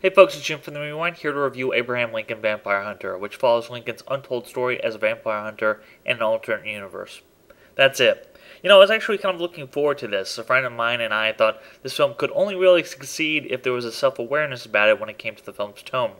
Hey folks, it's Jim from The Rewind here to review Abraham Lincoln Vampire Hunter, which follows Lincoln's untold story as a vampire hunter in an alternate universe. That's it. I was actually kind of looking forward to this. A friend of mine and I thought this film could only really succeed if there was a self-awareness about it when it came to the film's tone.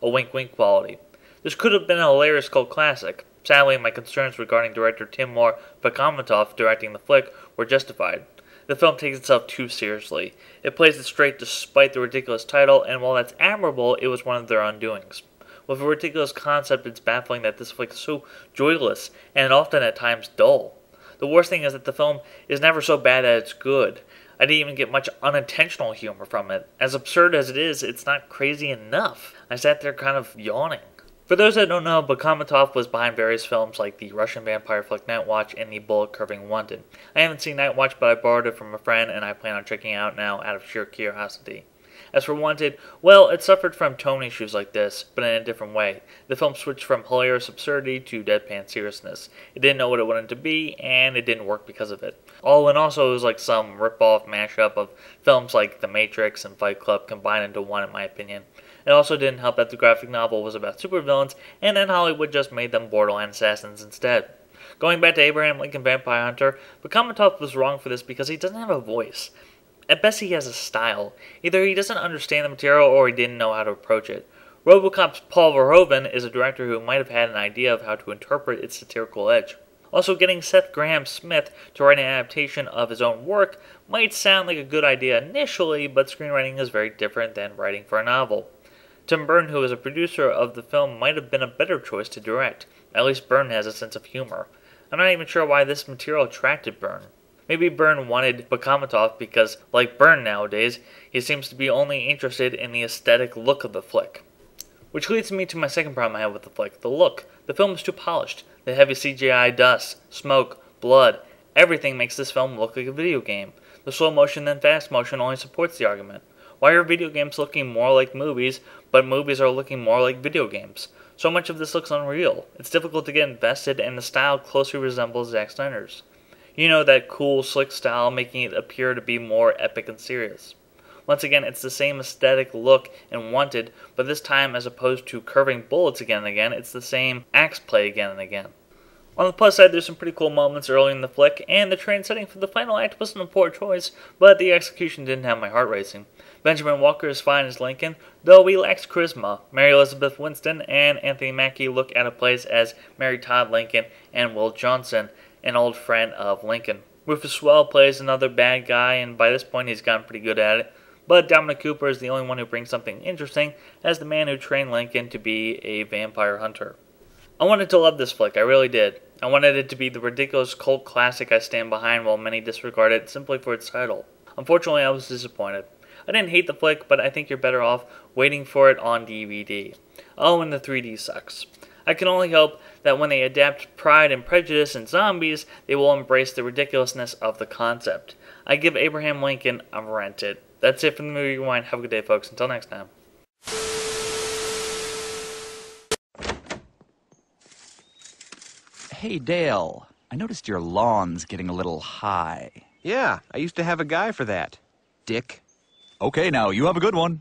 A wink-wink quality. This could have been a hilarious cult classic. Sadly, my concerns regarding director Timur Bekmambetov directing the flick were justified. The film takes itself too seriously. It plays it straight despite the ridiculous title, and while that's admirable, it was one of their undoings. With a ridiculous concept, it's baffling that this flick is so joyless, and often at times dull. The worst thing is that the film is never so bad that it's good. I didn't even get much unintentional humor from it. As absurd as it is, it's not crazy enough. I sat there kind of yawning. For those that don't know, Bekmambetov was behind various films like the Russian vampire flick Night Watch and the bullet-curving Wanted. I haven't seen Night Watch, but I borrowed it from a friend and I plan on checking it out now out of sheer curiosity. As for Wanted, well, it suffered from tone issues like this, but in a different way. The film switched from hilarious absurdity to deadpan seriousness. It didn't know what it wanted to be, and it didn't work because of it. All in all, it was like some rip-off mashup of films like The Matrix and Fight Club combined into one, in my opinion. It also didn't help that the graphic novel was about supervillains, and then Hollywood just made them borderline assassins instead. Going back to Abraham Lincoln Vampire Hunter, Bekmambetov was wrong for this because he doesn't have a voice. At best, he has a style. Either he doesn't understand the material or he didn't know how to approach it. RoboCop's Paul Verhoeven is a director who might have had an idea of how to interpret its satirical edge. Also, getting Seth Grahame-Smith to write an adaptation of his own work might sound like a good idea initially, but screenwriting is very different than writing for a novel. Tim Burton, who was a producer of the film, might have been a better choice to direct. At least Burton has a sense of humor. I'm not even sure why this material attracted Burton. Maybe Burton wanted Bekmambetov because, like Burton nowadays, he seems to be only interested in the aesthetic look of the flick. Which leads me to my second problem I have with the flick, the look. The film is too polished. The heavy CGI, dust, smoke, blood, everything makes this film look like a video game. The slow motion and fast motion only supports the argument. Why are video games looking more like movies, but movies are looking more like video games? So much of this looks unreal. It's difficult to get invested, and the style closely resembles Zack Snyder's. You know, that cool, slick style, making it appear to be more epic and serious. Once again, it's the same aesthetic look in Wanted, but this time, as opposed to curving bullets again and again, it's the same axe play again and again. On the plus side, there's some pretty cool moments early in the flick, and the train setting for the final act wasn't a poor choice, but the execution didn't have my heart racing. Benjamin Walker is fine as Lincoln, though he lacks charisma. Mary Elizabeth Winstead and Anthony Mackie look out of place as Mary Todd Lincoln and Will Johnson, an old friend of Lincoln. Rufus Sewell plays another bad guy, and by this point he's gotten pretty good at it, but Dominic Cooper is the only one who brings something interesting as the man who trained Lincoln to be a vampire hunter. I wanted to love this flick, I really did. I wanted it to be the ridiculous cult classic I stand behind while many disregard it simply for its title. Unfortunately, I was disappointed. I didn't hate the flick, but I think you're better off waiting for it on DVD. Oh, and the 3D sucks. I can only hope that when they adapt Pride and Prejudice and Zombies, they will embrace the ridiculousness of the concept. I give Abraham Lincoln a rented. That's it from the Movie Rewind. Have a good day, folks. Until next time. Hey, Dale, I noticed your lawn's getting a little high. Yeah, I used to have a guy for that. Dick. Okay, now, you have a good one.